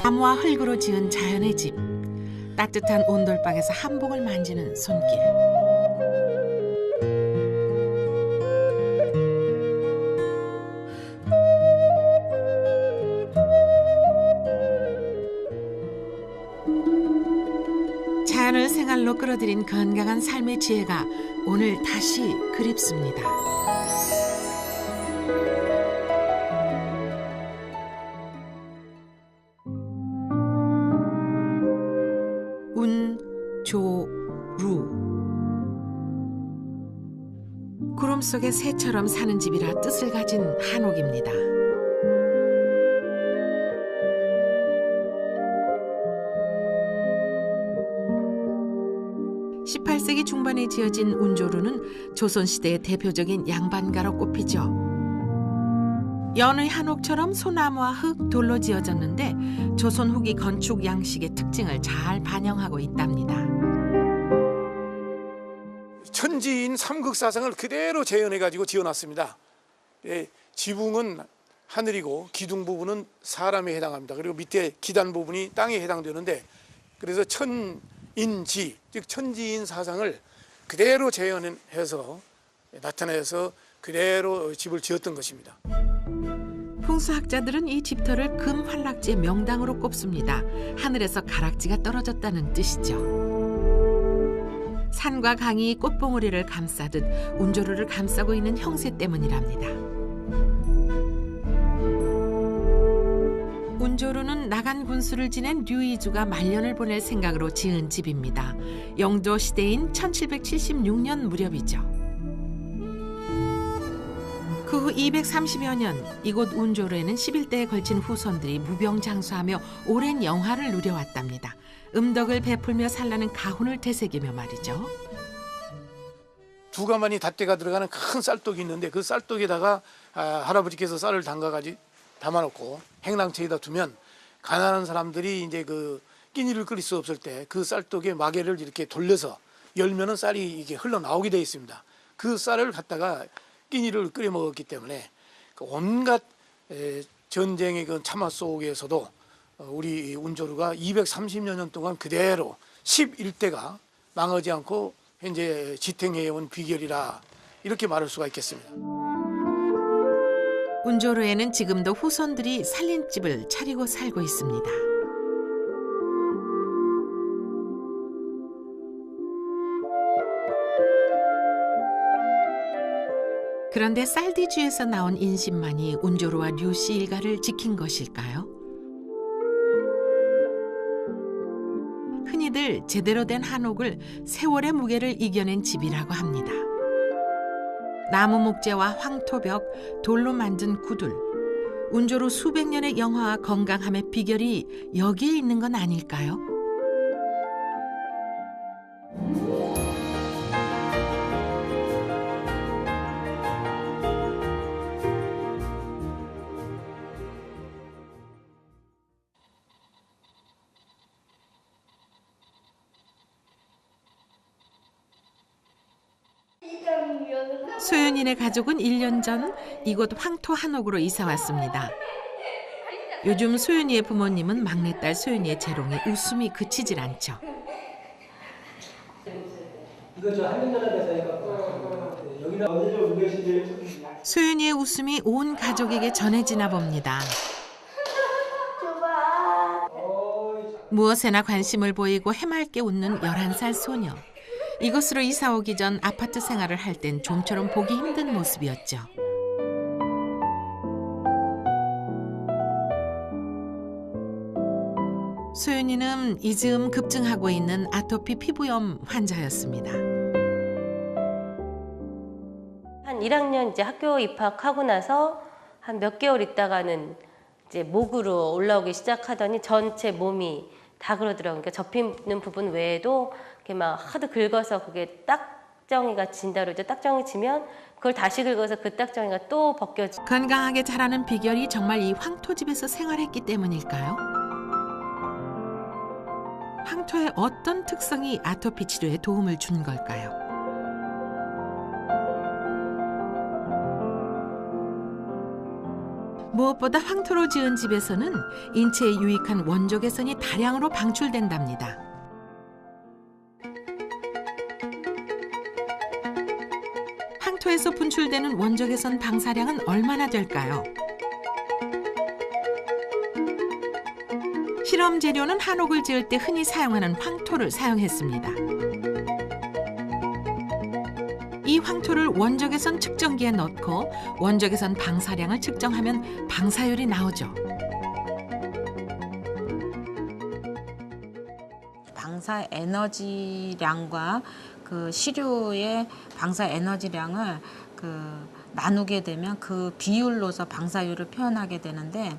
나무와 흙으로 지은 자연의 집. 따뜻한 온돌방에서 한복을 만지는 손길. 자연을 생활로 끌어들인 건강한 삶의 지혜가 오늘 다시 그립습니다. 운조루. 구름 속의 새처럼 사는 집이라 뜻을 가진 한옥입니다. 18세기 중반에 지어진 운조루는 조선시대의 대표적인 양반가로 꼽히죠. 연의 한옥처럼 소나무와 흙, 돌로 지어졌는데 조선 후기 건축 양식의 특징을 잘 반영하고 있답니다. 천지인 삼극사상을 그대로 재현해가지고 지어놨습니다. 예, 지붕은 하늘이고 기둥 부분은 사람에 해당합니다. 그리고 밑에 기단 부분이 땅에 해당되는데, 그래서 천인지, 즉 천지인 사상을 그대로 재현해서 나타내서 그대로 집을 지었던 것입니다. 풍수학자들은 이 집터를 금환락지의 명당으로 꼽습니다. 하늘에서 가락지가 떨어졌다는 뜻이죠. 산과 강이 꽃봉오리를 감싸듯 운조루를 감싸고 있는 형세 때문이랍니다. 운조루는 나간 군수를 지낸 류이주가 말년을 보낼 생각으로 지은 집입니다. 영조 시대인 1776년 무렵이죠. 그 후 230여 년 이곳 운조루에는 11대에 걸친 후손들이 무병장수하며 오랜 영화를 누려왔답니다. 음덕을 베풀며 살라는 가훈을 되새기며 말이죠. 두 가마니 닷대가 들어가는 큰 쌀떡이 있는데 그 쌀떡에다가 할아버지께서 쌀을 담아놓고 행랑채에다 두면 가난한 사람들이 이제 그 끼니를 끓일 수 없을 때 그 쌀떡에 마개를 이렇게 돌려서 열면은 쌀이 이게 흘러나오게 되어 있습니다. 그 쌀을 갖다가 끼니를 끓여 먹었기 때문에 그 온갖 전쟁의 그 참화 속에서도 우리 운조루가 230여 년 동안 그대로 11대가 망하지 않고 현재 지탱해온 비결이라 이렇게 말할 수가 있겠습니다. 운조루에는 지금도 후손들이 살림집을 차리고 살고 있습니다. 그런데 쌀디주에서 나온 인심만이 운조루와 류씨 일가를 지킨 것일까요? 흔히들 제대로 된 한옥을 세월의 무게를 이겨낸 집이라고 합니다. 나무 목재와 황토벽, 돌로 만든 구들. 운조루 수백 년의 영화와 건강함의 비결이 여기에 있는 건 아닐까요? 소연이네 가족은 1년 전 이곳 황토 한옥으로 이사 왔습니다. 요즘 소연이의 부모님은 막내딸 소연이의 재롱에 웃음이 그치질 않죠. 이거 저 한년전에 여기다 언제 좀 계시지? 소연이의 웃음이 온 가족에게 전해지나 봅니다. 무엇에나 관심을 보이고 해맑게 웃는 11살 소녀. 이곳으로 이사 오기 전 아파트 생활을 할 땐 좀처럼 보기 힘든 모습이었죠. 소연이는 이즈음 급증하고 있는 아토피 피부염 환자였습니다. 한 1학년 이제 학교 입학하고 나서 한 몇 개월 있다가는 이제 목으로 올라오기 시작하더니 전체 몸이 다 그러더라고요. 그러니까 접히는 부분 외에도 이렇게 막 하도 긁어서 그게 딱정이가 진다 그러죠. 딱정이 치면 그걸 다시 긁어서 그 딱정이가 또 벗겨지. 건강하게 자라는 비결이 정말 이 황토집에서 생활했기 때문일까요? 황토의 어떤 특성이 아토피 치료에 도움을 준 걸까요? 무엇보다 황토로 지은 집에서는 인체에 유익한 원조 개선이 다량으로 방출된답니다. 황토에서 분출되는 원조 개선 방사량은 얼마나 될까요? 실험 재료는 한옥을 지을 때 흔히 사용하는 황토를 사용했습니다. 이 황토를 원적외선 측정기에 넣고 원적외선 방사량을 측정하면 방사율이 나오죠. 방사 에너지량과 그 시료의 방사 에너지량을 나누게 되면 그 비율로서 방사율을 표현하게 되는데,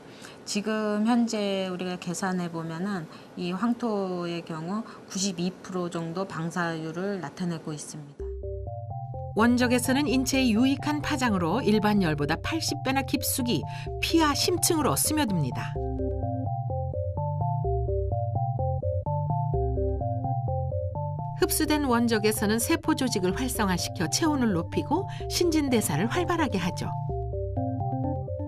지금 현재 우리가 계산해 보면은 이 황토의 경우 92% 정도 방사율을 나타내고 있습니다. 원적외선은 인체에 유익한 파장으로 일반 열보다 80배나 깊숙이 피하 심층으로 스며듭니다. 흡수된 원적외선은 세포 조직을 활성화시켜 체온을 높이고 신진대사를 활발하게 하죠.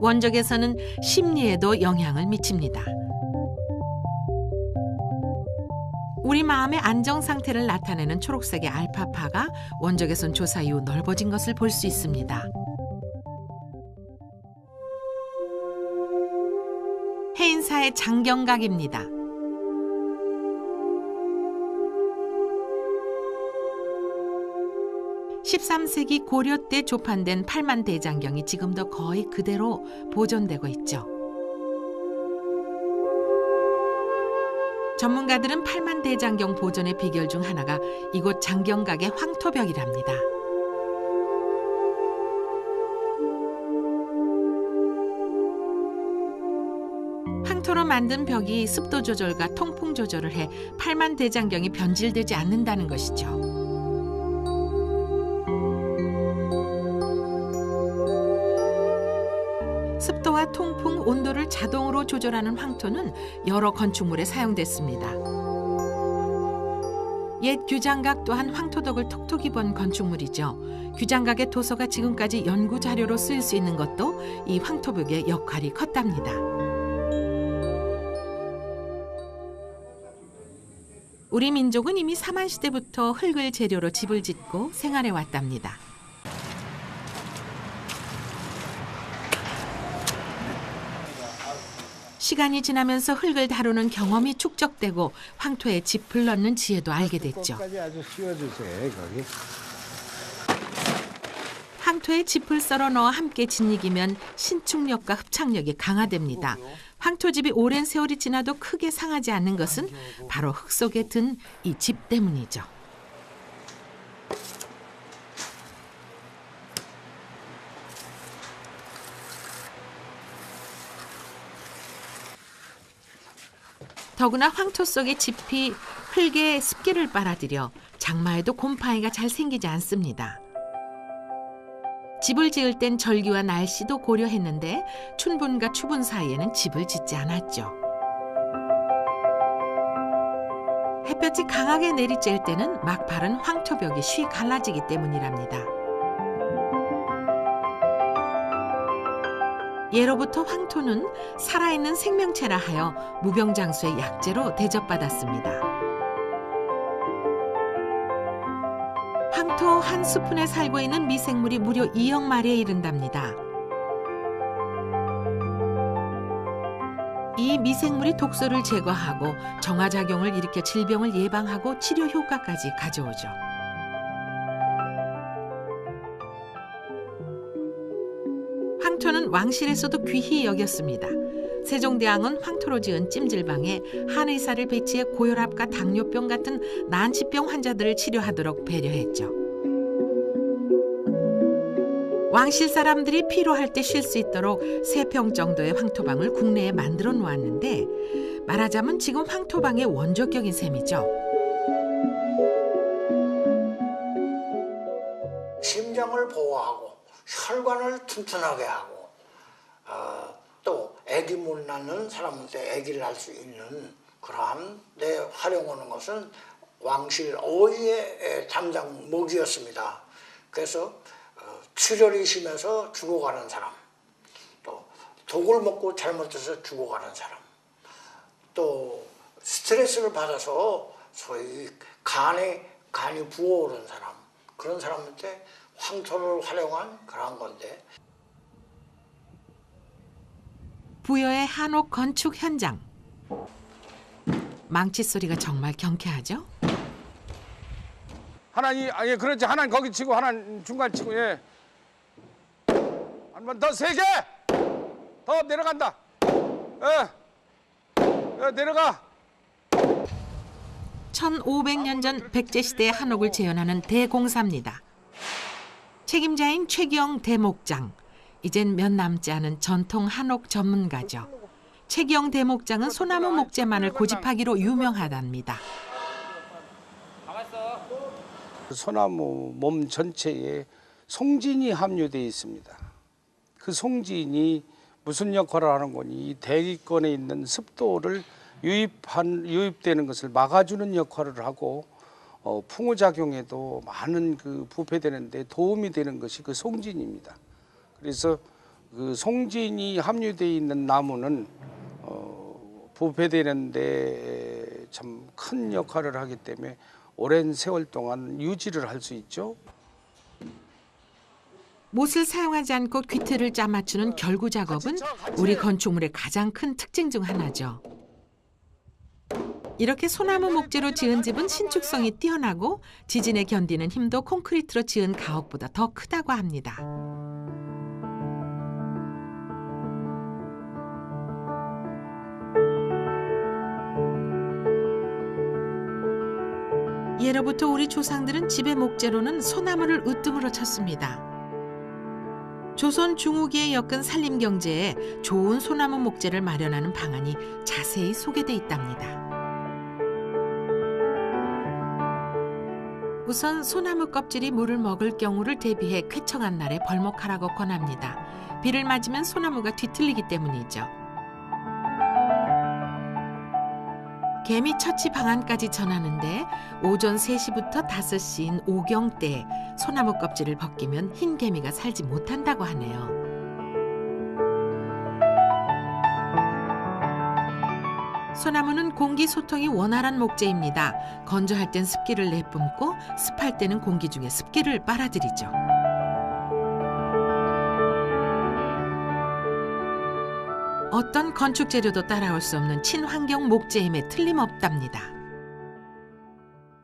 원적외선은 심리에도 영향을 미칩니다. 우리 마음의 안정 상태를 나타내는 초록색의 알파파가 원적외선 조사 이후 넓어진 것을 볼 수 있습니다. 해인사의 장경각입니다. 13세기 고려 때 조판된 팔만대장경이 지금도 거의 그대로 보존되고 있죠. 전문가들은 팔만대장경 보존의 비결 중 하나가 이곳 장경각의 황토벽이랍니다. 황토로 만든 벽이 습도 조절과 통풍 조절을 해 팔만대장경이 변질되지 않는다는 것이죠. 습도와 통풍, 온도를 자동으로 조절하는 황토는 여러 건축물에 사용됐습니다. 옛 규장각 또한 황토덕을 톡톡히 본 건축물이죠. 규장각의 토소가 지금까지 연구 자료로 쓰일 수 있는 것도 이 황토벽의 역할이 컸답니다. 우리 민족은 이미 사만시대부터 흙을 재료로 집을 짓고 생활해 왔답니다. 시간이 지나면서 흙을 다루는 경험이 축적되고 황토에 짚을 넣는 지혜도 알게 됐죠. 아주 씌워주세요, 거기. 황토에 짚을 썰어 넣어 함께 짓이기면 신축력과 흡착력이 강화됩니다. 황토집이 오랜 세월이 지나도 크게 상하지 않는 것은 바로 흙 속에 든 이 집 때문이죠. 더구나 황토 속의 짚이 흙에 습기를 빨아들여 장마에도 곰팡이가 잘 생기지 않습니다. 집을 지을 땐 절기와 날씨도 고려했는데 춘분과 추분 사이에는 집을 짓지 않았죠. 햇볕이 강하게 내리쬐을 때는 막 바른 황토벽이 쉬 갈라지기 때문이랍니다. 예로부터 황토는 살아있는 생명체라 하여 무병장수의 약재로 대접받았습니다. 황토 한 스푼에 살고 있는 미생물이 무려 2억 마리에 이른답니다. 이 미생물이 독소를 제거하고 정화작용을 일으켜 질병을 예방하고 치료 효과까지 가져오죠. 황토는 왕실에서도 귀히 여겼습니다. 세종대왕은 황토로 지은 찜질방에 한의사를 배치해 고혈압과 당뇨병 같은 난치병 환자들을 치료하도록 배려했죠. 왕실 사람들이 피로할 때 쉴 수 있도록 3평 정도의 황토방을 국내에 만들어 놓았는데, 말하자면 지금 황토방의 원조격인 셈이죠. 심장을 보호하고 혈관을 튼튼하게 하고 또 아기 못 낳는 사람한테 아기를 낳을 수 있는 그러한 데 활용하는 것은 왕실 어의의 담장목이었습니다. 그래서 출혈이 심해서 죽어가는 사람, 또 독을 먹고 잘못해서 죽어가는 사람, 또 스트레스를 받아서 소위 간이 부어오른 사람, 그런 사람한테 황토를 활용한 그런 건데. 부여의 한옥 건축 현장. 망치 소리가 정말 경쾌하죠? 하나님, 예, 그렇지. 하나 거기 치고 하나 중간 치고, 예. 한 번 더 세게. 더 내려간다. 내려가. 1500년 전 백제시대의 한옥을 재현하는 대공사입니다. 책임자인 최기영 대목장. 이젠 몇 남지 않은 전통 한옥 전문가죠. 최기영 대목장은 소나무 목재만을 고집하기로 유명하답니다. 소나무 몸 전체에 송진이 함유되어 있습니다. 그 송진이 무슨 역할을 하는 거니? 이 대기권에 있는 습도를 유입되는 것을 막아주는 역할을 하고 풍우작용에도 많은 그 부패되는데 도움이 되는 것이 그 송진입니다. 그래서 그 송진이 함유되어 있는 나무는 부패되는데 참 큰 역할을 하기 때문에 오랜 세월 동안 유지를 할 수 있죠. 못을 사용하지 않고 귀틀을 짜 맞추는 결구 작업은 우리 건축물의 가장 큰 특징 중 하나죠. 이렇게 소나무 목재로 지은 집은 신축성이 뛰어나고 지진에 견디는 힘도 콘크리트로 지은 가옥보다 더 크다고 합니다. 예로부터 우리 조상들은 집의 목재로는 소나무를 으뜸으로 쳤습니다. 조선 중후기에 엮은 산림 경제에 좋은 소나무 목재를 마련하는 방안이 자세히 소개돼 있답니다. 우선 소나무 껍질이 물을 먹을 경우를 대비해 쾌청한 날에 벌목하라고 권합니다. 비를 맞으면 소나무가 뒤틀리기 때문이죠. 개미 처치 방안까지 전하는데 오전 3시부터 5시인 오경때에 소나무 껍질을 벗기면 흰 개미가 살지 못한다고 하네요. 소나무는 공기 소통이 원활한 목재입니다. 건조할 땐 습기를 내뿜고 습할 때는 공기 중에 습기를 빨아들이죠. 어떤 건축 재료도 따라올 수 없는 친환경 목재임에 틀림없답니다.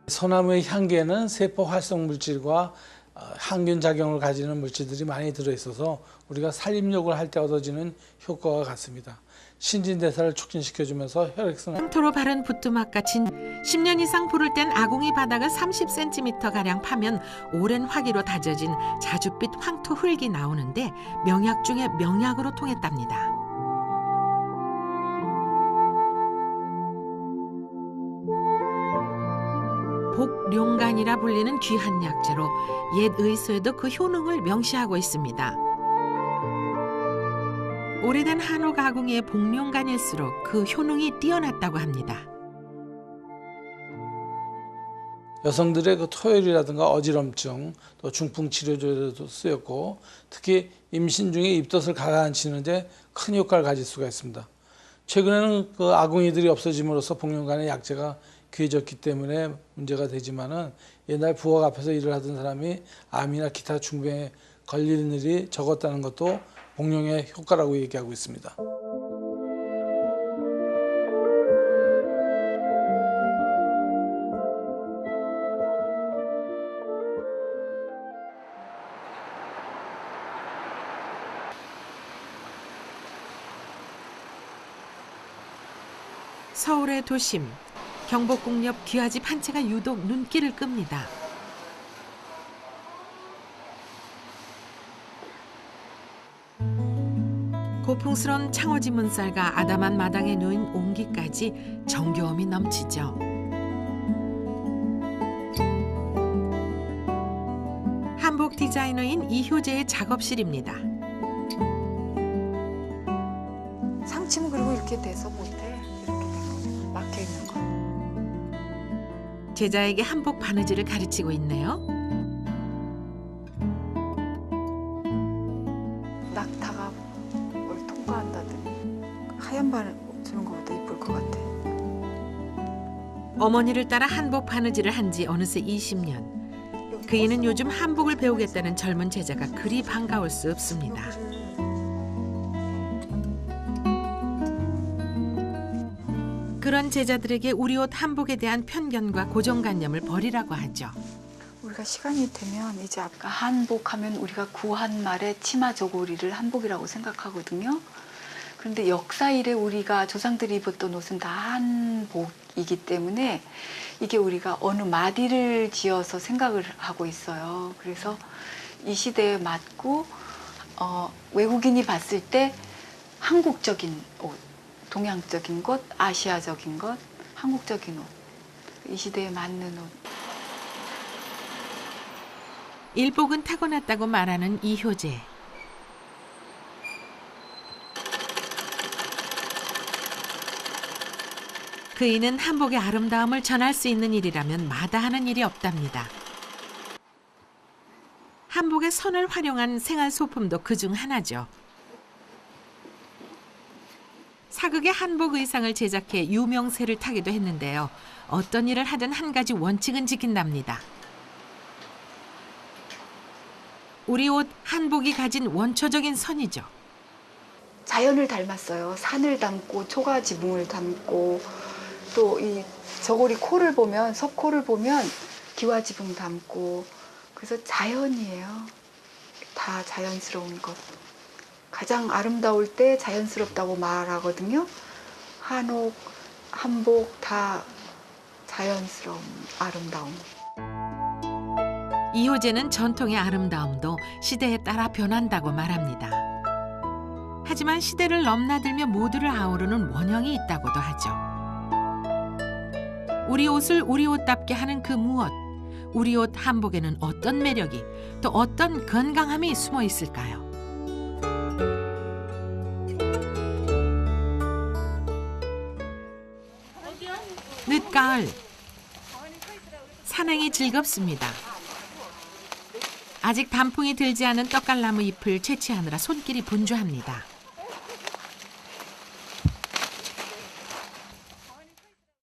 소나무의 향기에는 세포 활성 물질과 항균 작용을 가지는 물질들이 많이 들어있어서 우리가 살림욕을 할 때 얻어지는 효과가 같습니다. 신진대사를 촉진시켜주면서 혈액순환. 황토로 바른 부뚜막같이 10년 이상 불을 땐 아궁이 바닥을 30cm가량 파면 오랜 화기로 다져진 자줏빛 황토 흙이 나오는데 명약 중에 명약으로 통했답니다. 복룡간이라 불리는 귀한 약재로 옛 의소에도 그 효능을 명시하고 있습니다. 오래된 한옥 아궁이의 복룡간일수록 그 효능이 뛰어났다고 합니다. 여성들의 그 토혈이라든가 어지럼증, 또 중풍 치료제로도 쓰였고 특히 임신 중에 입덧을 가라앉히는데 큰 효과를 가질 수가 있습니다. 최근에는 그 아궁이들이 없어짐으로써 복룡간의 약재가 귀해졌기 때문에 문제가 되지만은 옛날 부엌 앞에서 일을 하던 사람이 암이나 기타 중병에 걸리는 일이 적었다는 것도 복룡의 효과라고 얘기하고 있습니다. 서울의 도심, 경복궁 옆 귀하집 한 채가 유독 눈길을 끕니다. 고풍스런 창호지 문살과 아담한 마당에 놓인 옹기까지 정겨움이 넘치죠. 한복 디자이너인 이효재의 작업실입니다. 상치는 그리고 이렇게 돼서 못해. 이렇게 막혀 있는 거. 제자에게 한복 바느질을 가르치고 있네요. 낙타가 뭘 통과한다든지 주는 것보다 이쁠 것 같아. 어머니를 따라 한복 바느질을 한 지 어느새 20년. 그이는 요즘 한복을 배우겠다는 젊은 제자가 그리 반가울 수 없습니다. 그런 제자들에게 우리 옷 한복에 대한 편견과 고정관념을 버리라고 하죠. 우리가 시간이 되면 이제 아까 한복하면 우리가 구한 말의 치마 저고리를 한복이라고 생각하거든요. 그런데 역사 이래 우리가 조상들이 입었던 옷은 다 한복이기 때문에 이게 우리가 어느 마디를 지어서 생각을 하고 있어요. 그래서 이 시대에 맞고 외국인이 봤을 때 한국적인 옷, 동양적인 것, 아시아적인 것, 한국적인 옷, 이 시대에 맞는 옷. 일복은 타고났다고 말하는 이효재. 그이는 한복의 아름다움을 전할 수 있는 일이라면 마다하는 일이 없답니다. 한복의 선을 활용한 생활 소품도 그중 하나죠. 사극의 한복 의상을 제작해 유명세를 타기도 했는데요. 어떤 일을 하든 한 가지 원칙은 지킨답니다. 우리 옷 한복이 가진 원초적인 선이죠. 자연을 닮았어요. 산을 닮고 초가 지붕을 닮고 또 이 저고리 코를 보면 석코를 보면 기와 지붕 닮고 그래서 자연이에요. 다 자연스러운 것. 가장 아름다울 때 자연스럽다고 말하거든요. 한옥, 한복 다 자연스러운 아름다움. 이효재는 전통의 아름다움도 시대에 따라 변한다고 말합니다. 하지만 시대를 넘나들며 모두를 아우르는 원형이 있다고도 하죠. 우리 옷을 우리 옷답게 하는 그 무엇, 우리 옷 한복에는 어떤 매력이, 또 어떤 건강함이 숨어 있을까요? 늦가을, 산행이 즐겁습니다. 아직 단풍이 들지 않은 떡갈나무 잎을 채취하느라 손길이 분주합니다.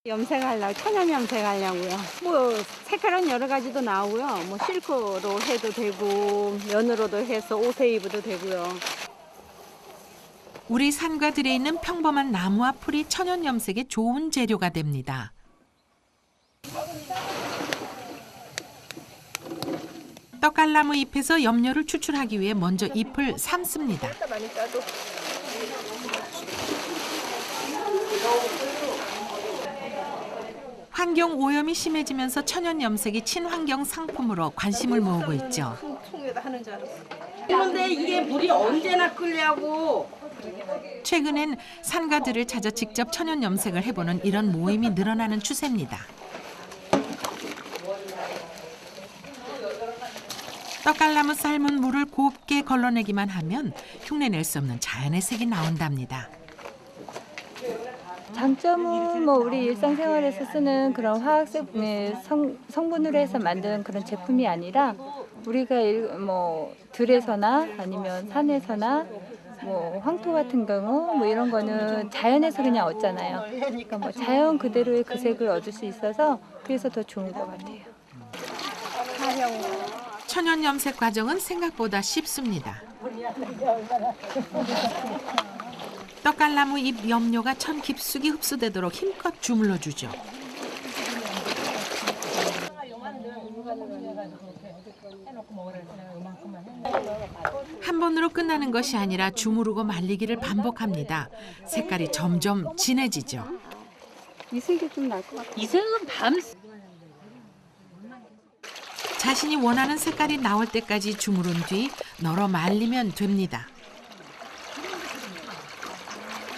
염색하려고, 천연 염색하려고요. 뭐 색깔은 여러 가지도 나오고요. 뭐 실크로 해도 되고 면으로도 해서 옷에 입어도 되고요. 우리 산과 들에 있는 평범한 나무와 풀이 천연 염색에 좋은 재료가 됩니다. 떡갈나무 잎에서 염료를 추출하기 위해 먼저 잎을 삶습니다. 환경 오염이 심해지면서 천연 염색이 친환경 상품으로 관심을 모으고 있죠. 그런데 이게 물이 언제나 끓냐고. 최근엔 산가들을 찾아 직접 천연 염색을 해보는 이런 모임이 늘어나는 추세입니다. 떡갈나무 삶은 물을 곱게 걸러내기만 하면 흉내낼 수 없는 자연의 색이 나온답니다. 장점은 뭐 우리 일상생활에서 쓰는 그런 화학색 성분으로 해서 만든 그런 제품이 아니라 우리가 뭐 들에서나 아니면 산에서나 뭐 황토 같은 경우 뭐 이런 거는 자연에서 그냥 얻잖아요. 그러니까 뭐 자연 그대로의 그 색을 얻을 수 있어서 그래서 더 좋은 것 같아요. 천연 염색 과정은 생각보다 쉽습니다. 떡갈나무 잎 염료가 천 깊숙이 흡수되도록 힘껏 주물러 주죠. 한 번으로 끝나는 것이 아니라 주무르고 말리기를 반복합니다. 색깔이 점점 진해지죠. 이 색이 좀 날 것 같아요. 이 색은 밤. 자신이 원하는 색깔이 나올 때까지 주무른 뒤 널어 말리면 됩니다.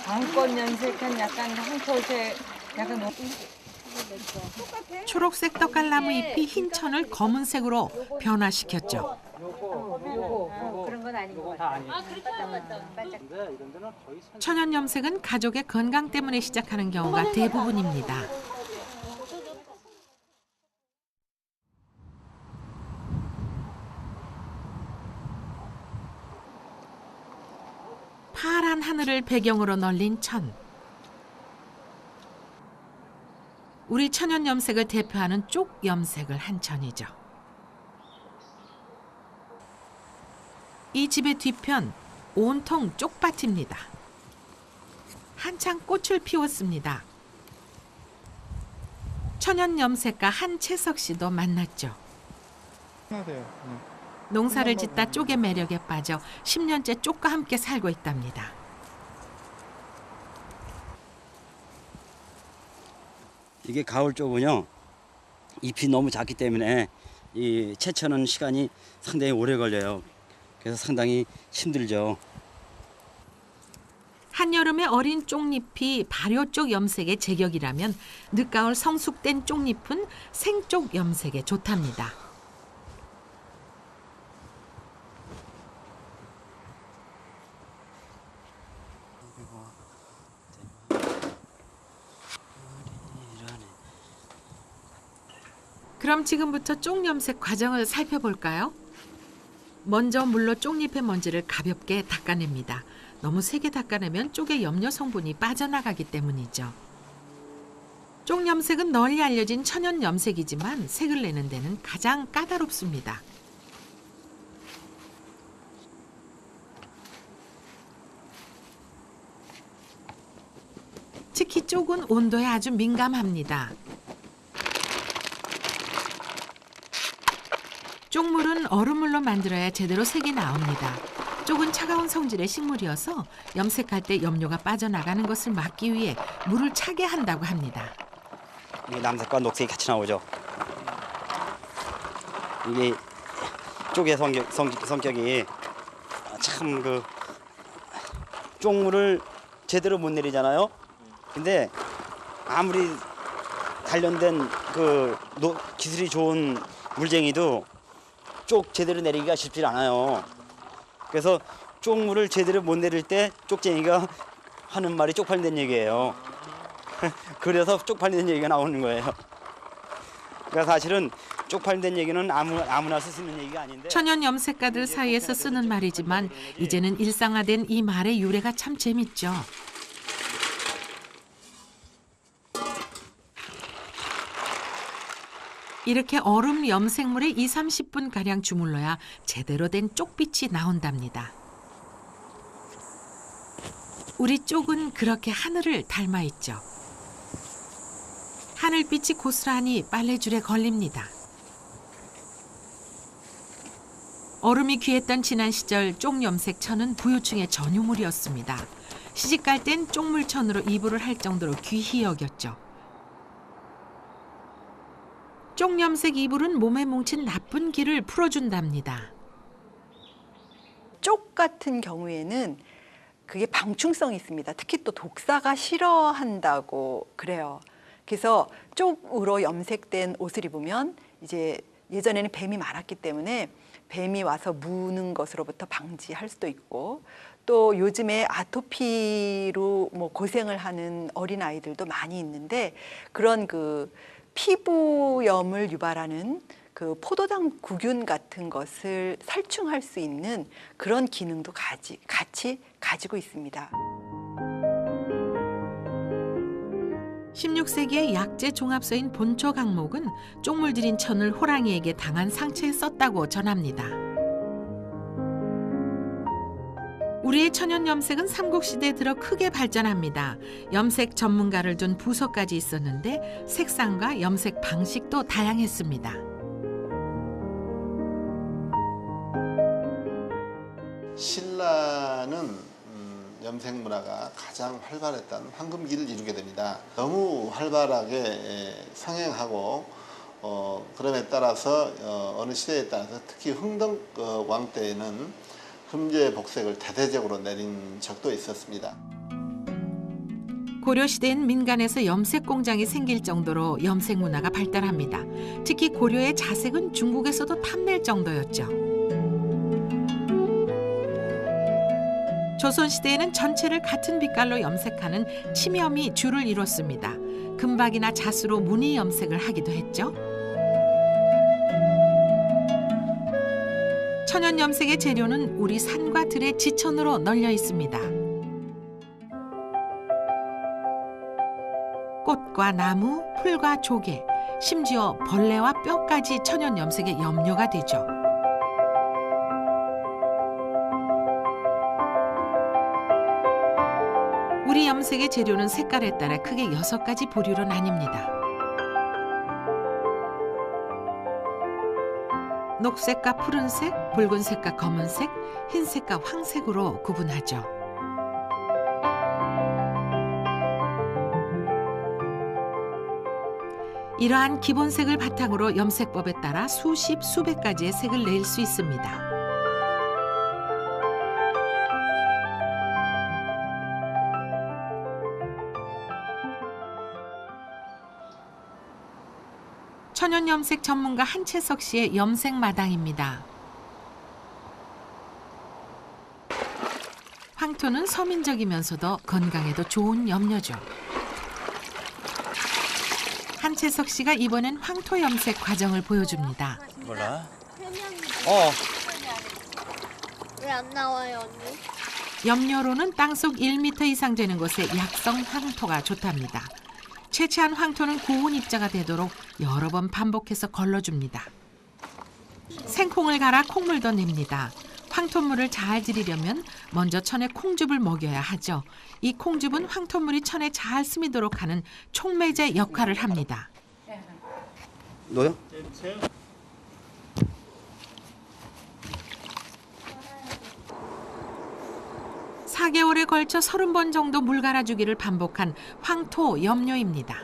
광꽃 연색한 약간 황토색, 약간 초록색 떡갈나무 잎이 흰 천을 검은색으로 변화시켰죠. 그런 건 아닌 것 같아요. 천연 염색은 가족의 건강 때문에 시작하는 경우가 대부분입니다. 파란 하늘을 배경으로 널린 천. 우리 천연 염색을 대표하는 쪽 염색을 한 천이죠. 이 집의 뒤편 온통 쪽밭입니다. 한창 꽃을 피웠습니다. 천연 염색가 한채석 씨도 만났죠. 농사를 짓다 쪽의 매력에 빠져 10년째 쪽과 함께 살고 있답니다. 이게 가을 쪽은요, 잎이 너무 작기 때문에 이 채쳐는 시간이 상당히 오래 걸려요. 그래서 상당히 힘들죠. 한여름에 어린 쪽잎이 발효 쪽 염색의 제격이라면 늦가을 성숙된 쪽잎은 생쪽 염색에 좋답니다. 그럼 지금부터 쪽 염색 과정을 살펴볼까요? 먼저 물로 쪽잎의 먼지를 가볍게 닦아냅니다. 너무 세게 닦아내면 쪽의 염료 성분이 빠져나가기 때문이죠. 쪽 염색은 널리 알려진 천연 염색이지만 색을 내는 데는 가장 까다롭습니다. 특히 쪽은 온도에 아주 민감합니다. 쪽물은 얼음물로 만들어야 제대로 색이 나옵니다. 쪽은 차가운 성질의 식물이어서 염색할 때 염료가 빠져나가는 것을 막기 위해 물을 차게 한다고 합니다. 이게 남색과 녹색이 같이 나오죠. 이게 쪽의 성격이 참 쪽물을 제대로 못 내리잖아요. 근데 아무리 단련된 기술이 좋은 물쟁이도 쪽 제대로 내리기가 쉽지 않아요. 그래서 쪽물을 제대로 못 내릴 때 쪽쟁이가 하는 말이 쪽팔린다는 얘기예요. 그래서 쪽팔린다는 얘기가 나오는 거예요. 그러니까 사실은 쪽팔린다는 얘기는 아무나 쓸 수 있는 얘기가 아닌데. 천연 염색가들 사이에서 쓰는 말이지만 이제는 일상화된 이 말의 유래가 참 재밌죠. 이렇게 얼음 염색물에 20-30분가량 주물러야 제대로 된 쪽빛이 나온답니다. 우리 쪽은 그렇게 하늘을 닮아 있죠. 하늘빛이 고스란히 빨래줄에 걸립니다. 얼음이 귀했던 지난 시절 쪽 염색천은 부유층의 전유물이었습니다. 시집갈 땐 쪽물천으로 이불을 할 정도로 귀히 여겼죠. 쪽 염색 이불은 몸에 뭉친 나쁜 기를 풀어준답니다. 쪽 같은 경우에는 그게 방충성이 있습니다. 특히 또 독사가 싫어한다고 그래요. 그래서 쪽으로 염색된 옷을 입으면 이제 예전에는 뱀이 많았기 때문에 뱀이 와서 무는 것으로부터 방지할 수도 있고, 또 요즘에 아토피로 고생을 하는 어린 아이들도 많이 있는데 그런 피부염을 유발하는 포도당 구균 같은 것을 살충할 수 있는 그런 기능도 같이 가지고 있습니다. 16세기의 약재 종합서인 본초 강목은 쪽물 들인 천을 호랑이에게 당한 상처에 썼다고 전합니다. 우리의 천연 염색은 삼국시대에 들어 크게 발전합니다. 염색 전문가를 둔 부서까지 있었는데 색상과 염색 방식도 다양했습니다. 신라는 염색 문화가 가장 활발했던 황금기를 이루게 됩니다. 너무 활발하게 성행하고 그럼에 따라서 어느 시대에 따라서 특히 흥덕 왕 때에는 흠제 복색을 대대적으로 내린 적도 있었습니다. 고려시대엔 민간에서 염색 공장이 생길 정도로 염색 문화가 발달합니다. 특히 고려의 자색은 중국에서도 탐낼 정도였죠. 조선시대에는 전체를 같은 빛깔로 염색하는 침염이 주를 이뤘습니다. 금박이나 자수로 무늬 염색을 하기도 했죠. 천연 염색의 재료는 우리 산과 들의 지천으로 널려 있습니다. 꽃과 나무, 풀과 조개, 심지어 벌레와 뼈까지 천연 염색의 염료가 되죠. 우리 염색의 재료는 색깔에 따라 크게 6가지 부류로 나뉩니다. 녹색과 푸른색, 붉은색과 검은색, 흰색과 황색으로 구분하죠. 이러한 기본색을 바탕으로 염색법에 따라 수십, 수백 가지의 색을 낼 수 있습니다. 천연 염색 전문가 한채석 씨의 염색 마당입니다. 황토는 서민적이면서도 건강에도 좋은 염료죠. 한채석 씨가 이번엔 황토 염색 과정을 보여줍니다. 몰라? 왜 안 나와요, 언니? 염료로는 땅속 1m 이상 되는 곳에 약성 황토가 좋답니다. 채취한 황토는 고운 입자가 되도록 여러 번 반복해서 걸러줍니다. 생콩을 갈아 콩물도 냅니다. 황토물을 잘 들이려면 먼저 천에 콩즙을 먹여야 하죠. 이 콩즙은 황토물이 천에 잘 스미도록 하는 촉매제 역할을 합니다. 너요? 4개월에 걸쳐 30번 정도 물 갈아주기를 반복한 황토 염료입니다.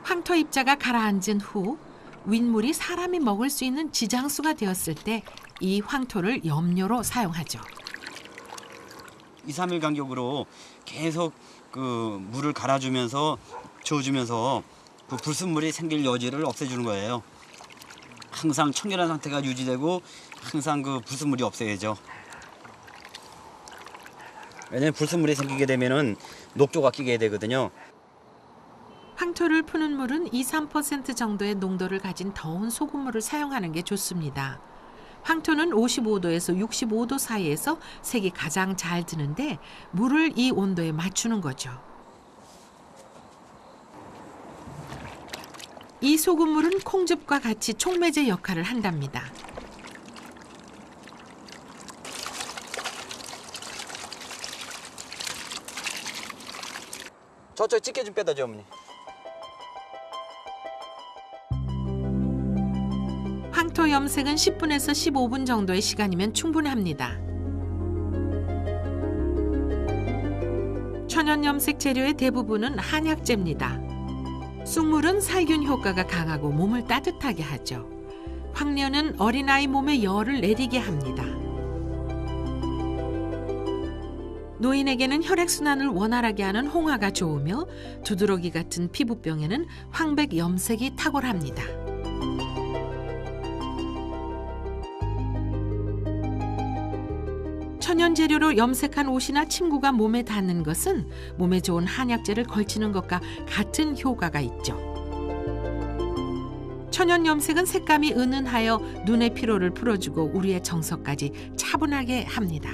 황토 입자가 가라앉은 후 윗물이 사람이 먹을 수 있는 지장수가 되었을 때 이 황토를 염료로 사용하죠. 2, 3일 간격으로 계속 그 물을 갈아주면서 저어주면서 그 불순물이 생길 여지를 없애주는 거예요. 항상 청결한 상태가 유지되고 항상 그 불순물이 없어야죠. 왜냐면 불순물이 생기게 되면은 녹조가 끼게 되거든요. 황토를 푸는 물은 2, 3% 정도의 농도를 가진 더운 소금물을 사용하는 게 좋습니다. 황토는 55도에서 65도 사이에서 색이 가장 잘 드는데 물을 이 온도에 맞추는 거죠. 이 소금물은 콩즙과 같이 촉매제 역할을 한답니다. 저쪽 집게 좀 빼다 줘, 어머니. 황토 염색은 10분에서 15분 정도의 시간이면 충분합니다. 천연 염색 재료의 대부분은 한약재입니다. 쑥물은 살균 효과가 강하고 몸을 따뜻하게 하죠. 황련은 어린아이 몸에 열을 내리게 합니다. 노인에게는 혈액순환을 원활하게 하는 홍화가 좋으며 두드러기 같은 피부병에는 황백 염색이 탁월합니다. 천연 재료로 염색한 옷이나 침구가 몸에 닿는 것은 몸에 좋은 한약재를 걸치는 것과 같은 효과가 있죠. 천연 염색은 색감이 은은하여 눈의 피로를 풀어주고 우리의 정서까지 차분하게 합니다.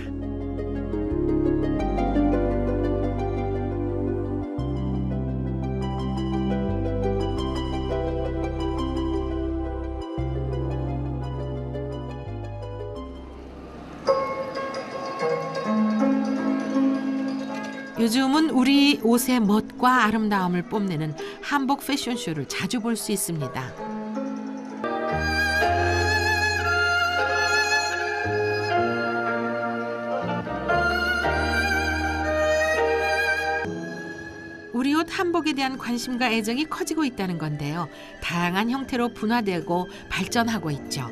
요즘은 우리 옷의 멋과 아름다움을 뽐내는 한복 패션쇼를 자주 볼 수 있습니다. 우리 옷 한복에 대한 관심과 애정이 커지고 있다는 건데요. 다양한 형태로 분화되고 발전하고 있죠.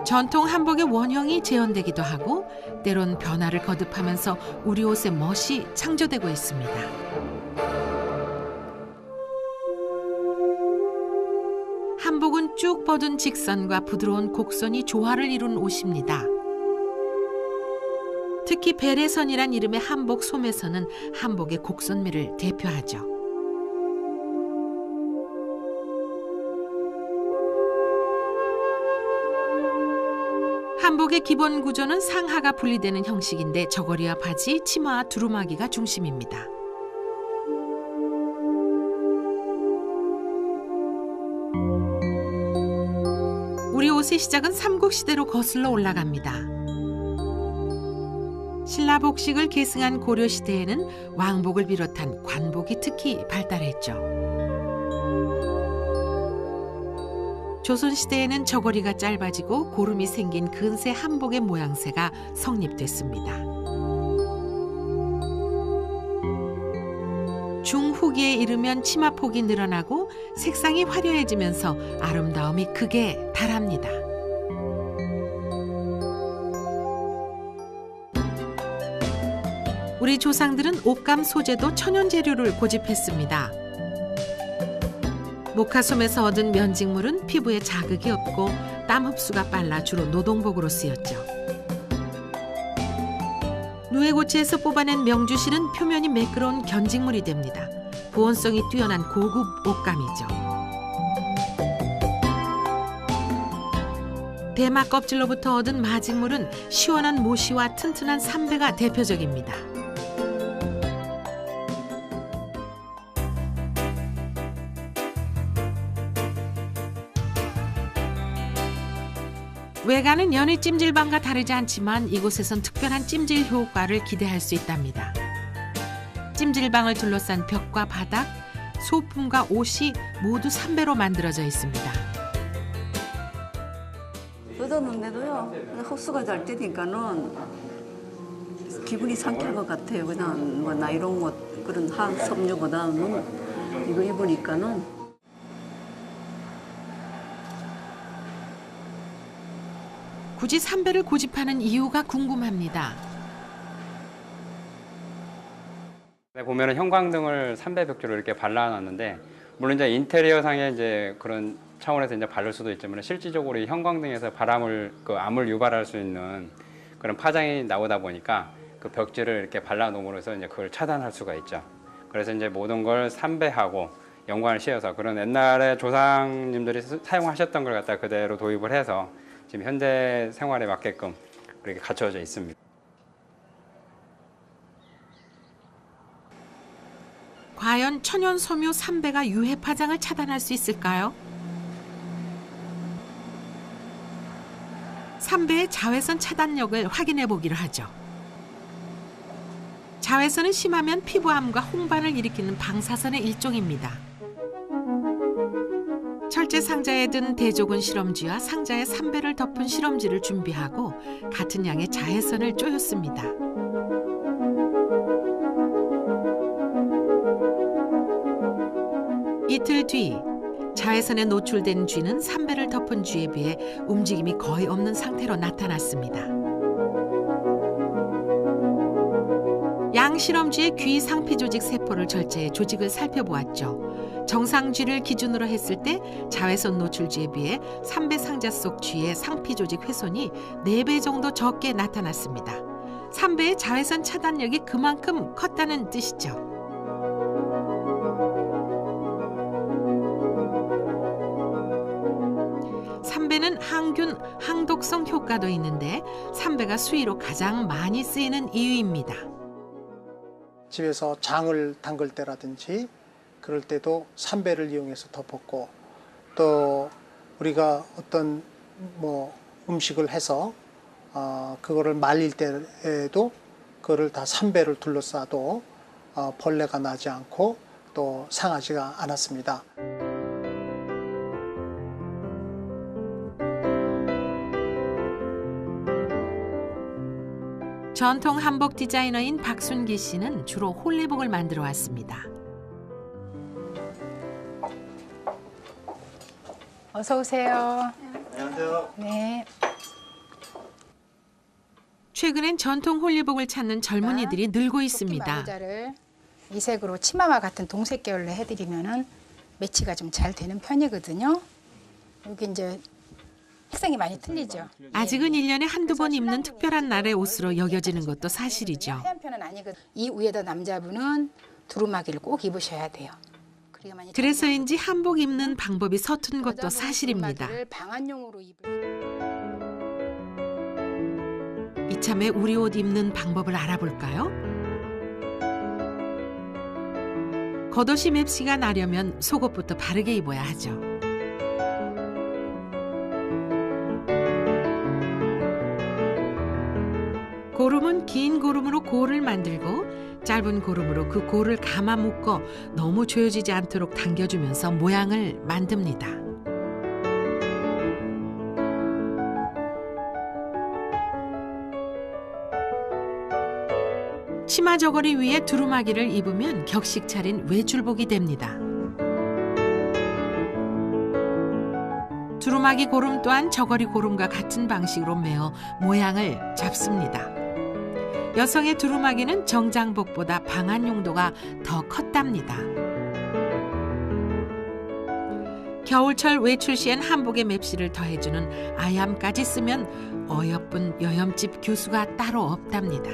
전통 한복의 원형이 재현되기도 하고 때론 변화를 거듭하면서 우리 옷의 멋이 창조되고 있습니다. 한복은 쭉 뻗은 직선과 부드러운 곡선이 조화를 이룬 옷입니다. 특히 베레선이란 이름의 한복 소매선은 한복의 곡선미를 대표하죠. 한복의 기본 구조는 상하가 분리되는 형식인데 저고리와 바지, 치마와 두루마기가 중심입니다. 우리 옷의 시작은 삼국시대로 거슬러 올라갑니다. 신라 복식을 계승한 고려시대에는 왕복을 비롯한 관복이 특히 발달했죠. 조선시대에는 저고리가 짧아지고 고름이 생긴 근세 한복의 모양새가 성립됐습니다. 중후기에 이르면 치마폭이 늘어나고 색상이 화려해지면서 아름다움이 극에 달합니다. 우리 조상들은 옷감 소재도 천연 재료를 고집했습니다. 목화솜에서 얻은 면직물은 피부에 자극이 없고 땀 흡수가 빨라 주로 노동복으로 쓰였죠. 누에고치에서 뽑아낸 명주실은 표면이 매끄러운 견직물이 됩니다. 보온성이 뛰어난 고급 옷감이죠. 대마 껍질로부터 얻은 마직물은 시원한 모시와 튼튼한 삼배가 대표적입니다. 외관은 연의 찜질방과 다르지 않지만 이곳에선 특별한 찜질 효과를 기대할 수 있답니다. 찜질방을 둘러싼 벽과 바닥, 소품과 옷이 모두 삼배로 만들어져 있습니다. 뜯었는데도요, 흡수가 잘 되니까는 기분이 상쾌한 것 같아요. 그냥 뭐 나이롱 옷 그런 섬유보다는 이거 입으니까는. 굳이 삼배를 고집하는 이유가 궁금합니다. 보면은 형광등을 삼배 벽지로 이렇게 발라놨는데, 물론 이제 인테리어상에 이제 그런 차원에서 이제 바를 수도 있지만 실질적으로 이 형광등에서 바람을 암을 유발할 수 있는 그런 파장이 나오다 보니까 그 벽지를 이렇게 발라놓음으로써 이제 그걸 차단할 수가 있죠. 그래서 이제 모든 걸 삼배하고 연관을 씌워서 그런 옛날에 조상님들이 사용하셨던 걸 갖다 그대로 도입을 해서 지금 현대 생활에 맞게끔 그렇게 갖춰져 있습니다. 과연 천연 섬유 삼배가 유해 파장을 차단할 수 있을까요? 삼배의 자외선 차단력을 확인해 보기로 하죠. 자외선은 심하면 피부암과 홍반을 일으키는 방사선의 일종입니다. 철제 상자에 든 대조군 실험지와 상자에 삼배를 덮은 실험지를 준비하고 같은 양의 자외선을 쪼였습니다. 이틀 뒤 자외선에 노출된 쥐는 삼배를 덮은 쥐에 비해 움직임이 거의 없는 상태로 나타났습니다. 양 실험쥐의 귀 상피 조직 세포를 절제해 조직을 살펴보았죠. 정상 쥐를 기준으로 했을 때 자외선 노출 쥐에 비해 삼배 상자 속 쥐의 상피 조직 훼손이 4배 정도 적게 나타났습니다. 삼배의 자외선 차단력이 그만큼 컸다는 뜻이죠. 삼배는 항균, 항독성 효과도 있는데 삼배가 수의로 가장 많이 쓰이는 이유입니다. 집에서 장을 담글 때라든지 그럴 때도 삼배를 이용해서 덮었고, 또 우리가 어떤 음식을 해서 그거를 말릴 때에도 그거를 다 삼배를 둘러싸도 벌레가 나지 않고 또 상하지가 않았습니다. 전통 한복 디자이너인 박순기 씨는 주로 홀레복을 만들어 왔습니다. 어서 오세요. 안녕하세요. 네. 최근엔 전통 홀레복을 찾는 젊은이들이 늘고 있습니다. 마모자를 이 색으로 치마와 같은 동색 계열로 해드리면은 매치가 좀 잘 되는 편이거든요. 여기 이제 색상이 많이 틀리죠. 아직은 1년에 한두 번 입는 특별한 날의 옷으로 여겨지는 것도 사실이죠. 하얀 편은 아니거든요. 이 위에다 남자분은 두루마기를 꼭 입으셔야 돼요. 그래서인지 한복 입는 방법이 서툰 것도 사실입니다. 방한용으로 입을. 이참에 우리 옷 입는 방법을 알아볼까요? 겉옷이 맵시가 나려면 속옷부터 바르게 입어야 하죠. 고름은 긴 고름으로 고를 만들고 짧은 고름으로 그 고를 감아 묶어 너무 조여지지 않도록 당겨주면서 모양을 만듭니다. 치마 저고리 위에 두루마기를 입으면 격식 차린 외출복이 됩니다. 두루마기 고름 또한 저고리 고름과 같은 방식으로 매어 모양을 잡습니다. 여성의 두루마기는 정장복보다 방한 용도가 더 컸답니다. 겨울철 외출 시엔 한복에 맵시를 더해주는 아얌까지 쓰면 어여쁜 여염집 교수가 따로 없답니다.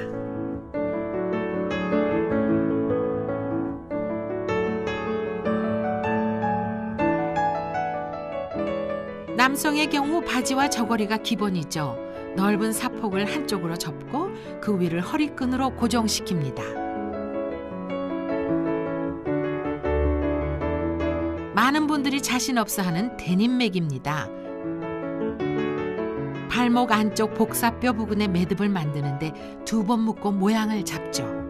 남성의 경우 바지와 저고리가 기본이죠. 넓은 사폭을 한쪽으로 접고 그 위를 허리끈으로 고정시킵니다. 많은 분들이 자신 없어 하는 데님맥입니다. 발목 안쪽 복사뼈 부근에 매듭을 만드는데 2번 묶고 모양을 잡죠.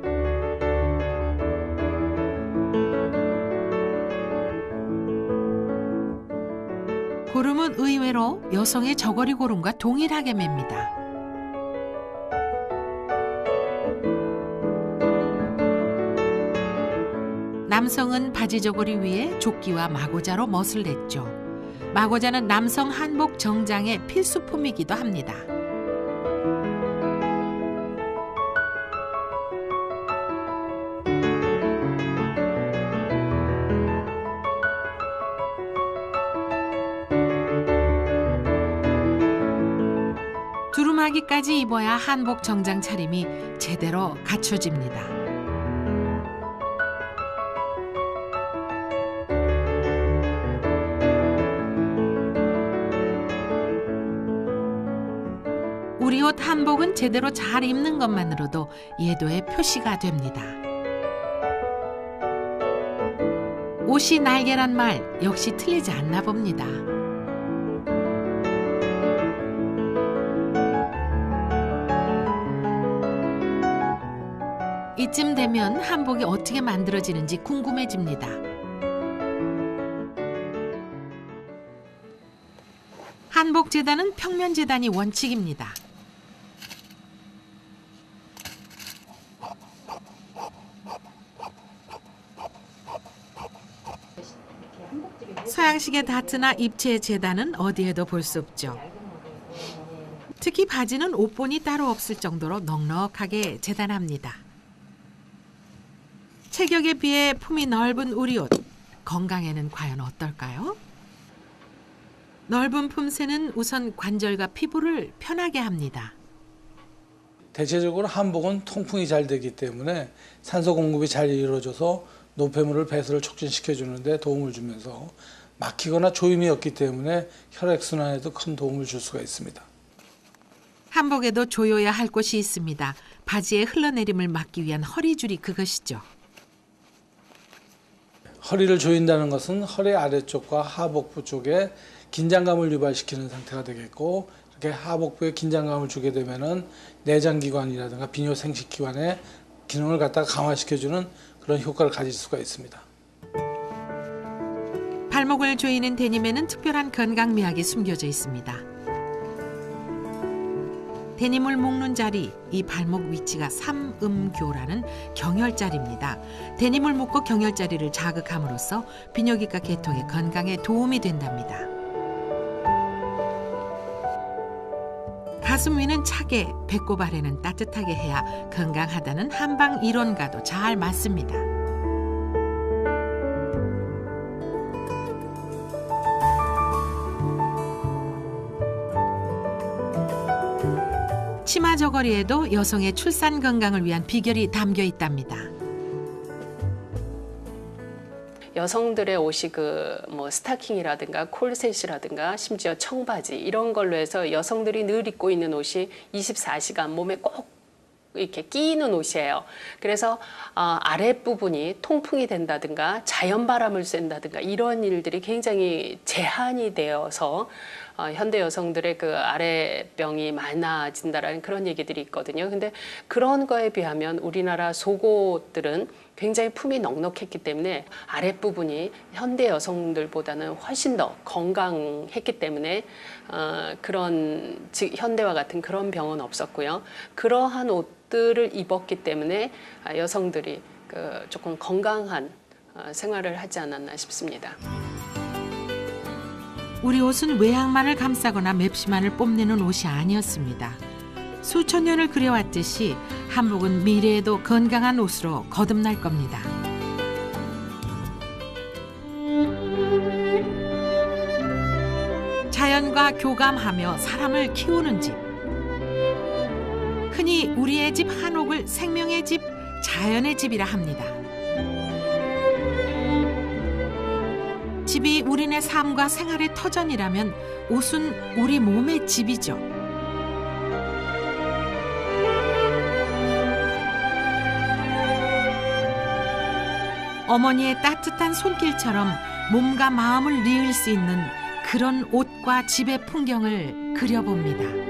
고름은 의외로 여성의 저고리 고름과 동일하게 맵니다. 남성은 바지 저고리 위에 조끼와 마고자로 멋을 냈죠. 마고자는 남성 한복 정장의 필수품이기도 합니다. 두루마기까지 입어야 한복 정장 차림이 제대로 갖춰집니다. 우리 옷 한복은 제대로 잘 입는 것만으로도 예도의 표시가 됩니다. 옷이 날개란 말 역시 틀리지 않나 봅니다. 이쯤 되면 한복이 어떻게 만들어지는지 궁금해집니다. 한복 재단은 평면 재단이 원칙입니다. 서양식의 다트나 입체 재단은 어디에도 볼 수 없죠. 특히 바지는 옷본이 따로 없을 정도로 넉넉하게 재단합니다. 체격에 비해 품이 넓은 우리 옷, 건강에는 과연 어떨까요? 넓은 품새는 우선 관절과 피부를 편하게 합니다. 대체적으로 한복은 통풍이 잘 되기 때문에 산소 공급이 잘 이루어져서 노폐물을 배설을 촉진시켜 주는데 도움을 주면서 막히거나 조임이 없기 때문에 혈액순환에도 큰 도움을 줄 수가 있습니다. 한복에도 조여야 할 곳이 있습니다. 바지의 흘러내림을 막기 위한 허리줄이 그것이죠. 허리를 조인다는 것은 허리 아래쪽과 하복부 쪽에 긴장감을 유발시키는 상태가 되겠고, 이렇게 하복부에 긴장감을 주게 되면은 내장기관이라든가 비뇨생식기관의 기능을 갖다가 강화시켜주는 그런 효과를 가질 수가 있습니다. 발목을 조이는 데님에는 특별한 건강미학이 숨겨져 있습니다. 데님을 묶는 자리, 이 발목 위치가 삼음교라는 경혈자리입니다. 데님을 묶고 경혈자리를 자극함으로써 비뇨기과 계통의 건강에 도움이 된답니다. 가슴 위는 차게, 배꼽 아래는 따뜻하게 해야 건강하다는 한방 이론과도 잘 맞습니다. 치마 저고리에도 여성의 출산 건강을 위한 비결이 담겨 있답니다. 여성들의 옷이 그 뭐 스타킹이라든가 콜셋이라든가 심지어 청바지 이런 걸로 해서 여성들이 늘 입고 있는 옷이 24시간 몸에 꼭 이렇게 끼이는 옷이에요. 그래서 아랫부분이 통풍이 된다든가 자연바람을 쐰다든가 이런 일들이 굉장히 제한이 되어서 현대 여성들의 그 아랫병이 많아진다라는 그런 얘기들이 있거든요. 근데 그런 거에 비하면 우리나라 속옷들은 굉장히 품이 넉넉했기 때문에 아랫부분이 현대 여성들보다는 훨씬 더 건강했기 때문에 그런 즉 현대와 같은 그런 병은 없었고요. 그러한 옷들을 입었기 때문에 여성들이 그 조금 건강한 생활을 하지 않았나 싶습니다. 우리 옷은 외양만을 감싸거나 맵시만을 뽐내는 옷이 아니었습니다. 수천 년을 그려왔듯이 한복은 미래에도 건강한 옷으로 거듭날 겁니다. 자연과 교감하며 사람을 키우는 집. 흔히 우리의 집 한옥을 생명의 집, 자연의 집이라 합니다. 집이 우리네 삶과 생활의 터전이라면 옷은 우리 몸의 집이죠. 어머니의 따뜻한 손길처럼 몸과 마음을 리을 수 있는 그런 옷과 집의 풍경을 그려봅니다.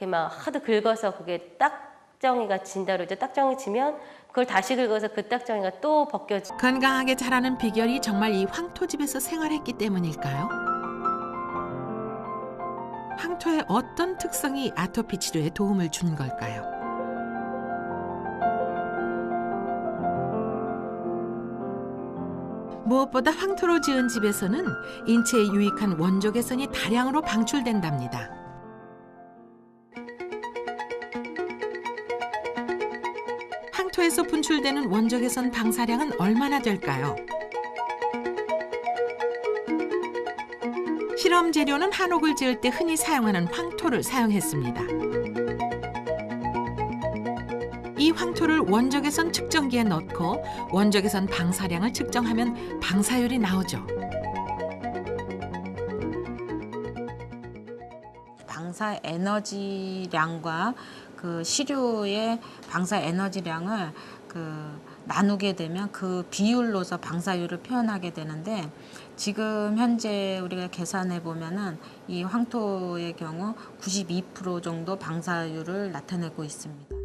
막 하도 긁어서 그게 딱정이가 진다 그러죠. 딱정이 치면 그걸 다시 긁어서 그 딱정이가 또 벗겨지. 건강하게 자라는 비결이 정말 이 황토집에서 생활했기 때문일까요? 황토의 어떤 특성이 아토피 치료에 도움을 준 걸까요? 무엇보다 황토로 지은 집에서는 인체에 유익한 원조 개선이 다량으로 방출된답니다. 황토에서 분출되는 원조 개선 방사량은 얼마나 될까요? 실험 재료는 한옥을 지을 때 흔히 사용하는 황토를 사용했습니다. 이 황토를 원조 개선 측정기에 넣고 원조 개선 방사량을 측정하면 방사율이 나오죠. 방사 에너지량과 그 시료의 방사 에너지량을 나누게 되면 그 비율로서 방사율을 표현하게 되는데, 지금 현재 우리가 계산해 보면은 이 황토의 경우 92% 정도 방사율을 나타내고 있습니다.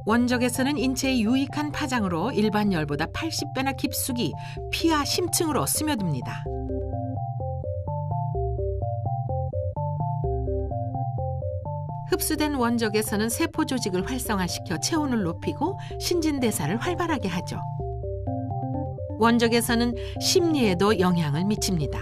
원조 개선은 인체에 유익한 파장으로 일반 열보다 80배나 깊숙이 피하 심층으로 스며듭니다. 흡수된 원조 개선은 세포 조직을 활성화시켜 체온을 높이고 신진대사를 활발하게 하죠. 원조 개선은 심리에도 영향을 미칩니다.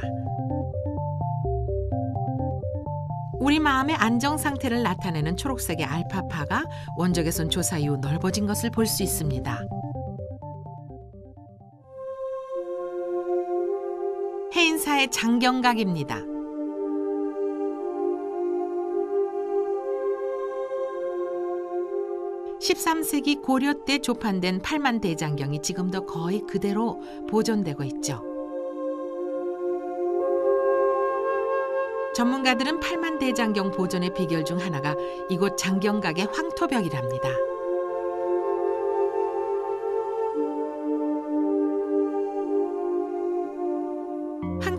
우리 마음의 안정 상태를 나타내는 초록색의 알파파가 원조 개선 조사 이후 넓어진 것을 볼 수 있습니다. 해인사의 장경각입니다. 13세기 고려 때 조판된 팔만대장경이 지금도 거의 그대로 보존되고 있죠. 전문가들은 팔만대장경 보존의 비결 중 하나가 이곳 장경각의 황토벽이랍니다.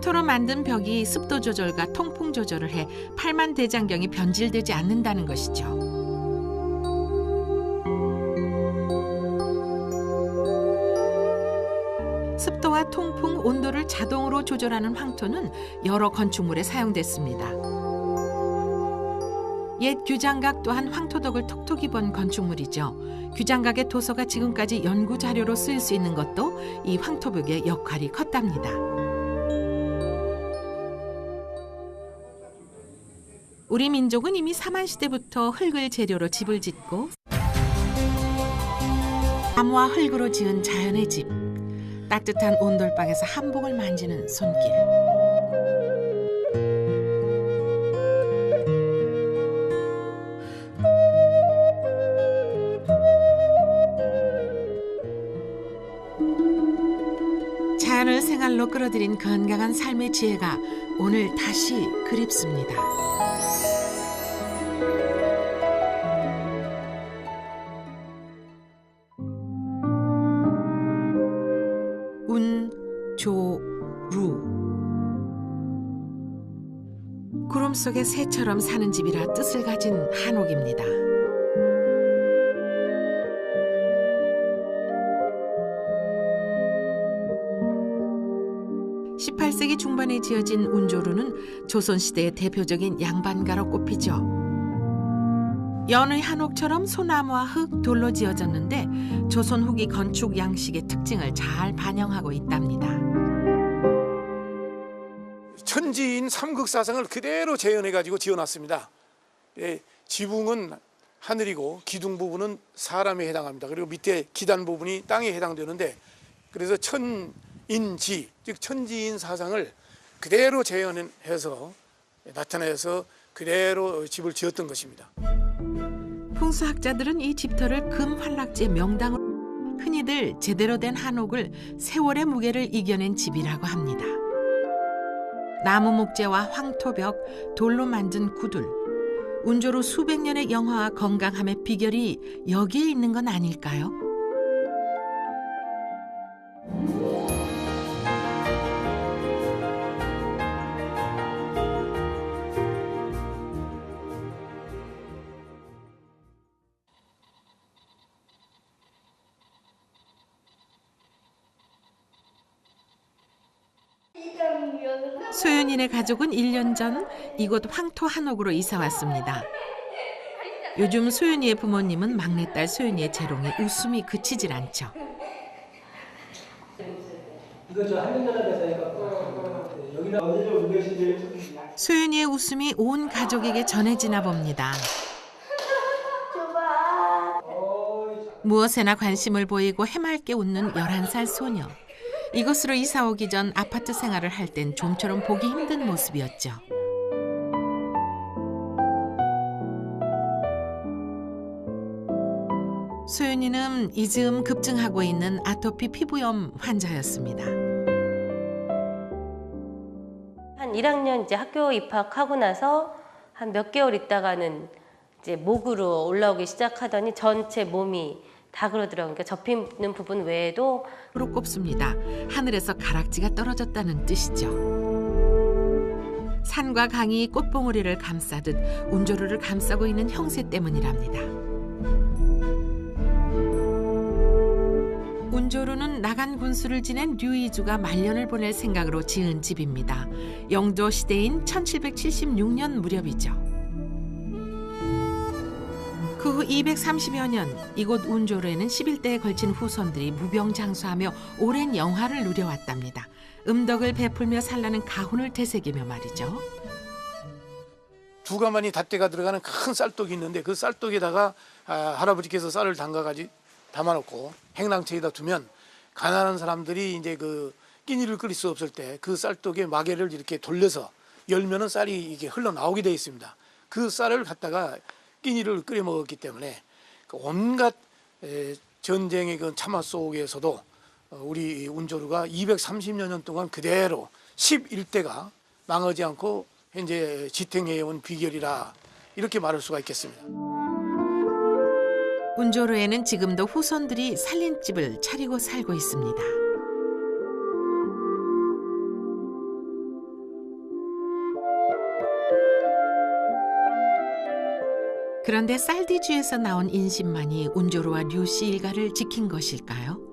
황토로 만든 벽이 습도 조절과 통풍 조절을 해 팔만대장경이 변질되지 않는다는 것이죠. 습도와 통풍, 온도를 자동으로 조절하는 황토는 여러 건축물에 사용됐습니다. 옛 규장각 또한 황토덕을 톡톡히 본 건축물이죠. 규장각의 도서가 지금까지 연구 자료로 쓰일 수 있는 것도 이 황토벽의 역할이 컸답니다. 우리 민족은 이미 사만시대부터 흙을 재료로 집을 짓고 나무와 흙으로 지은 자연의 집, 따뜻한 온돌방에서 한복을 만지는 손길. 자연을 생활로 끌어들인 건강한 삶의 지혜가 오늘 다시 그립습니다. 운조루. 구름 속의 새처럼 사는 집이라 뜻을 가진 한옥입니다. 18세기 중반에 지어진 운조루는 조선시대의 대표적인 양반가로 꼽히죠. 연의 한옥처럼 소나무와 흙, 돌로 지어졌는데 조선 후기 건축 양식의 특징을 잘 반영하고 있답니다. 천지인 삼극사상을 그대로 재현해가지고 지어놨습니다. 예, 지붕은 하늘이고 기둥 부분은 사람에 해당합니다. 그리고 밑에 기단 부분이 땅에 해당되는데 그래서 천인지, 즉 천지인 사상을 그대로 재현해서 나타내서 그대로 집을 지었던 것입니다. 풍수학자들은 이 집터를 금환락지의 명당으로 흔히들 제대로 된 한옥을 세월의 무게를 이겨낸 집이라고 합니다. 나무 목재와 황토벽, 돌로 만든 구들, 운조루 수백 년의 영화와 건강함의 비결이 여기에 있는 건 아닐까요? 소윤이네 가족은 1년 전 이곳 황토 한옥으로 이사 왔습니다. 요즘 소윤이의 부모님은 막내딸 소윤이의 재롱에 웃음이 그치질 않죠. 소윤이의 웃음이 온 가족에게 전해지나 봅니다. 무엇에나 관심을 보이고 해맑게 웃는 11살 소녀. 이곳으로 이사 오기 전 아파트 생활을 할 땐 좀처럼 보기 힘든 모습이었죠. 소윤이는 이즈음 급증하고 있는 아토피 피부염 환자였습니다. 한 1학년 이제 학교 입학하고 나서 한 몇 개월 있다가는 이제 목으로 올라오기 시작하더니 전체 몸이 다 그러더라고요. 그러니까 접히는 부분 외에도 로 꼽습니다. 하늘에서 가락지가 떨어졌다는 뜻이죠. 산과 강이 꽃봉오리를 감싸듯 운조루를 감싸고 있는 형세 때문이랍니다. 운조루는 나간 군수를 지낸 류이주가 말년을 보낼 생각으로 지은 집입니다. 영조 시대인 1776년 무렵이죠. 그 후 230여 년 이곳 운조루에는 11대에 걸친 후손들이 무병장수하며 오랜 영화를 누려왔답니다. 음덕을 베풀며 살라는 가훈을 되새기며 말이죠. 두 가마니 닷대가 들어가는 큰 쌀떡이 있는데 그 쌀떡에다가 할아버지께서 쌀을 담아놓고 행랑채에다 두면 가난한 사람들이 이제 그 끼니를 끓일 수 없을 때 그 쌀떡에 마개를 이렇게 돌려서 열면은 쌀이 이게 흘러나오게 되어 있습니다. 그 쌀을 갖다가 끼니를 끓여 먹었기 때문에 온갖 전쟁의 그 참화 속에서도 우리 운조루가 230여 년 동안 그대로 11대가 망하지 않고 현재 지탱해온 비결이라 이렇게 말할 수가 있겠습니다. 운조루에는 지금도 후손들이 살림집을 차리고 살고 있습니다. 그런데 쌀디주에서 나온 인심만이 운조로와 류씨 일가를 지킨 것일까요?